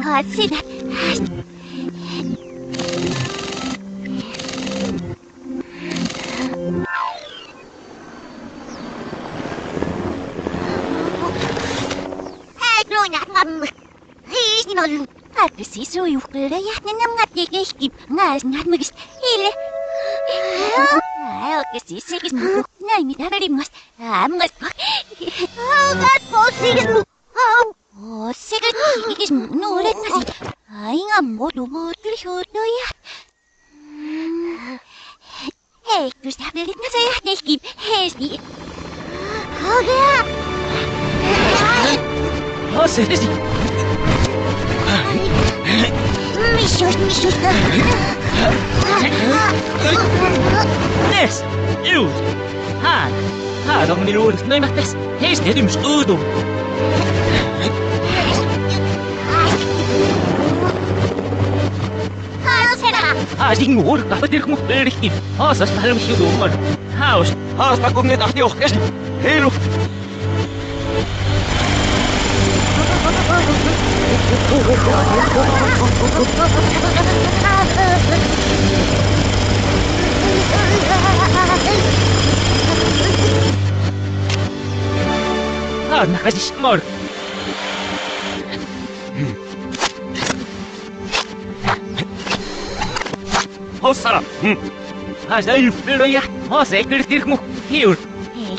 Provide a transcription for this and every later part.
Сина. Пресису и укрыла я на нам гадейки, нас надмыгис или. Пресису из мух, найми даримас, амгас. Гад посигис. Сигис нурекаси. Айга моду мутыр шутоя. Эй, ты сабелит на saya дейки. Хэси. Хага. Сэси. Мишуш. Nes, Eud, Han on minun noimattes, heistä etymys uudum. Singu urka, patirkmu perkin, haasas valmis jutuman. Haasta kun ne tahti ohkesi, heilu. Ладно, ходи, мор. Hossara. Ajayl peloya, hase kirtirkmu, hiur.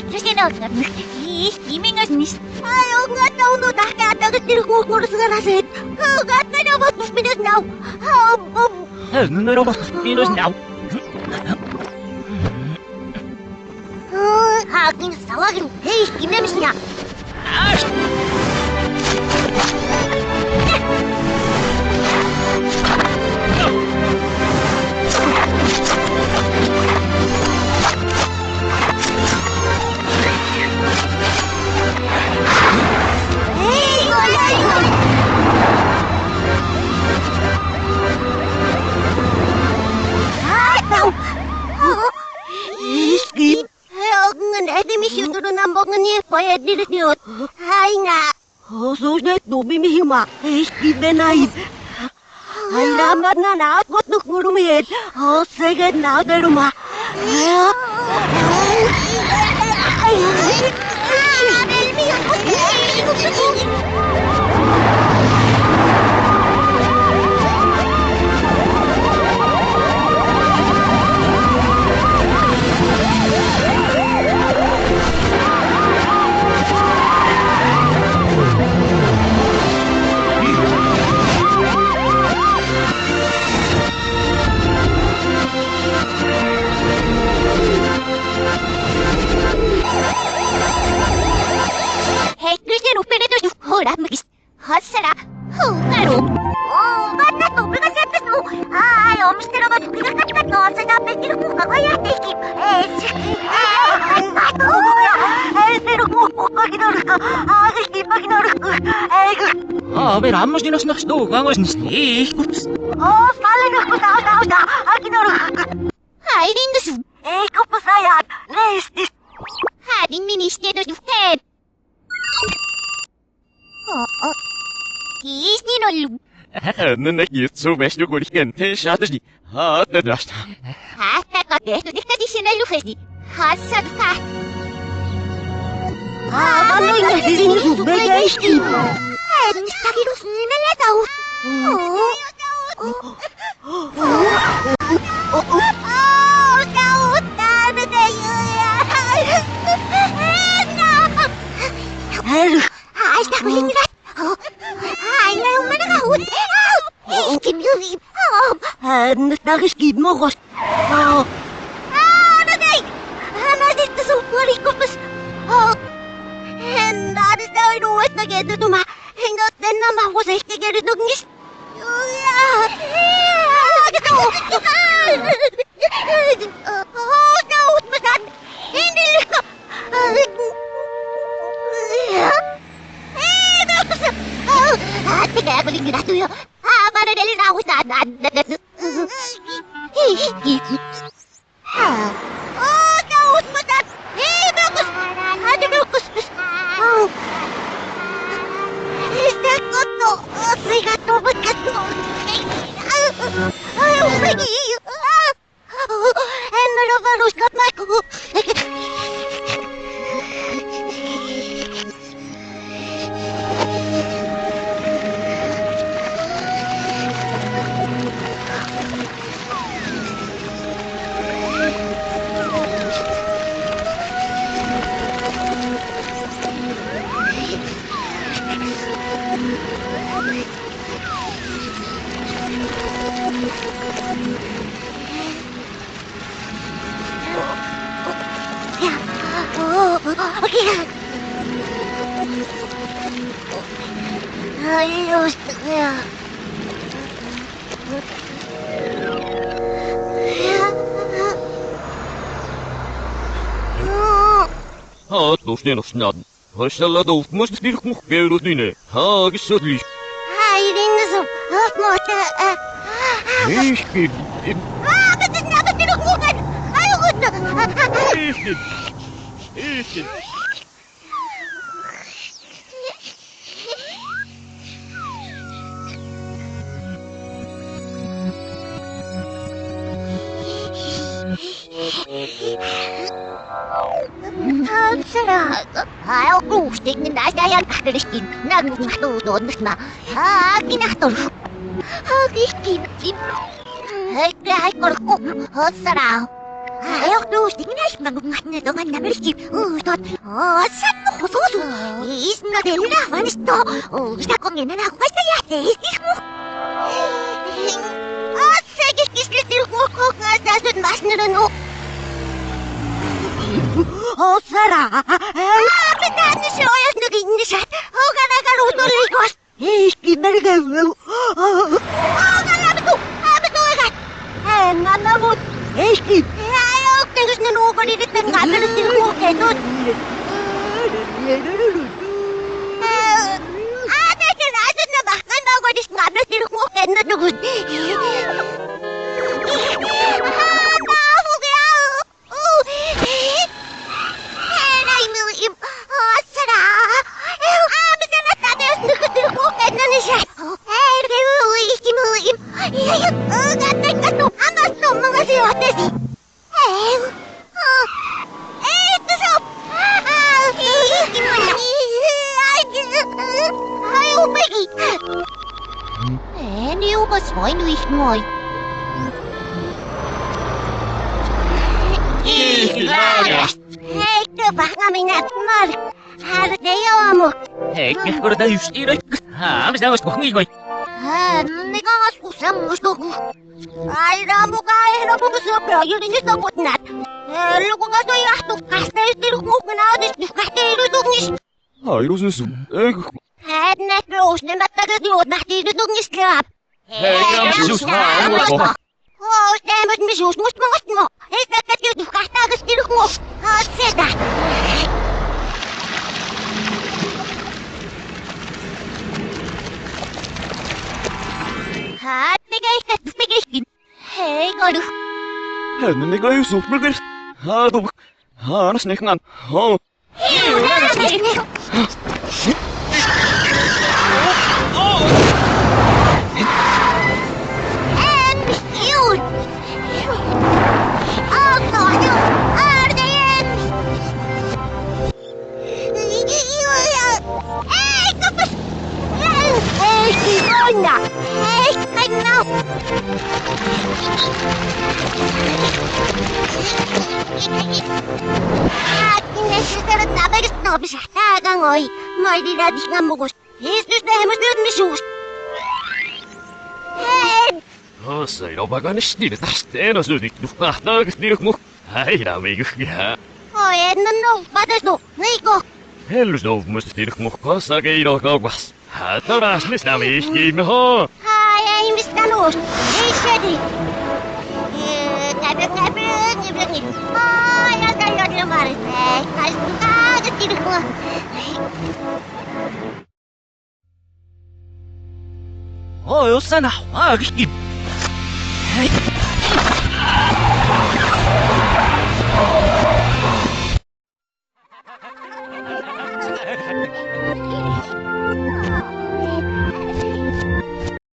Kristinautan, imingasnis. Ayonga tauno tahkaatagattirkmu kursgaraset. Gatna robotus minus now. No robotus minus now. Hakin sawagin, hei, kinemsnya. Sulit bumimihima, iskibenay. Ay lamat na naakot ng kurumihit. Sige na daruma. Hossara, hungarum. Bata to, bigasat to. Ay, omstero to, bigasat to. Sa dapat dito ko kaya tiki. Pero mo paginor ka. Ay, paginor ka. Ver ammus dinos nas do, vamos nis niikups. Sale na ko da. Aginor ka. Ay, dindas. Ko pasayat. Lestis. Hading ministero do head. Kisninol. Nene jutsu mestu kuriken te shadji. Da drasta. Hasta ka testo de traditional lufesti. Hasaka. Ano yung sinusubegayski? Sakirus nila daw. Daud, dami tayo. Hasta ko hingrat. Ay, ngayon man nakahut. Kimyuwi. Nagtakiskid mo ko. Nagay! Nadik na sa upari ko pas. Nadik na inuwas na geda tuma. Hingot din naman ko sa ikigirid ng ngis. Daud, masan. Hindi ka. Tiga ako lang ginagawa yun. Para dali na ako sa dagat. Daud mo dat! Bakos! Bakos! Bakos! no, sigato begitu. Ayo pergi. Emang harus kataku. Ayos ya. Точно снад. Хашаллада утмас дирх мөх гэрүдинэ. Гисэлиш. Хайринсо. Мота. Ихки. Бэтэн надад дирх мөх. Аюут. Ихки. Ayaw kustik ni nasayan kakaliskin. Nagmatutunod na. Kinator. Kiskin. Ay, korko. Saraw. Ayaw kustik ni nasayan na doon na meriskin. Tot. Saan mo kususo? Isna din na vanisto. Sa kong ina na ako kasi yate. Istis mo. Sige, kislisil ko nga sasun mas nilano. Sara! Pinani siya o yung naging nisat. O ganagaluto likos. Kinaragaw. Sabi ko agad. Nanamot. Ayaw, tingos na nuko dito ng kapalos din mo ketot. Ate, sinasod na ba? Kan ako dis kapalos din mo ketot nugod. Mooi. Hei, coba kami nak mal. Harus dia kamu. Korda just irai. Mistä ois kohmi koi? Nega ngasku samustu. Ai ramu kai ramu besopra yuri ni sabut nat. Lu ko ngaso yahtu kasta istiru mo kanadis kasta iru tugnis. Irosin sun. Net roos ne mattaga diot nahti iru tugnis klap. Stemmet med sus must mo. Hei kakkat yut kasta istiru mo. Seda. Bigay. Hey, godu. Nega Yusuf, burger. Du. Anas neknan. Ngồi đi ra đi ngắm một Jesus này mà đưa Jesus. Sai đâu bagan stile tastena sudi. Du kahtaa stiluk mu. Ai la meigukia. Oi, no, patas no. Nico. Hellus no must stiluk mu kassa keino kaukas. Hataras mistä miski ho. Hai, ei mistä nuus. Ei sedi. Näbö. Ai, ja marit. Kai stiluk mu. Jossain. Kiitos.